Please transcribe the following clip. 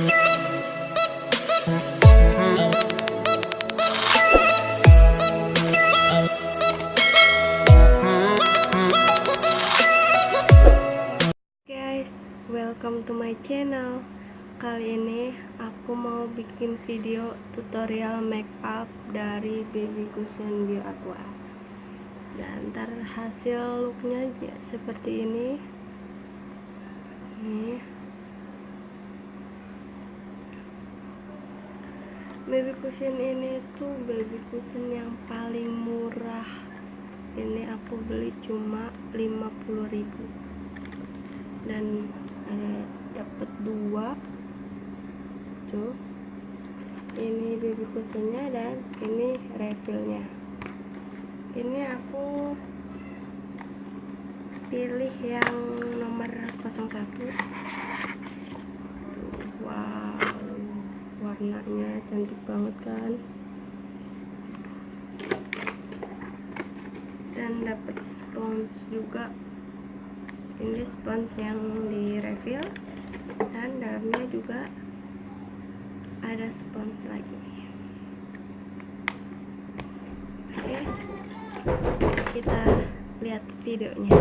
Guys, welcome to my channel. Kali ini aku mau bikin video tutorial makeup dari baby cushion Bioaqua. Dan ntar hasil looknya seperti ini. Baby cushion ini tuh baby cushion yang paling murah. Ini aku beli cuma 50.000 dan dapat 2 tuh. Ini baby cushionnya dan ini refillnya. Ini aku pilih yang nomor 01. Wow, warnanya cantik banget kan, dan dapat spons juga. Ini spons yang di refill dan dalamnya juga ada spons lagi. Oke, kita lihat videonya.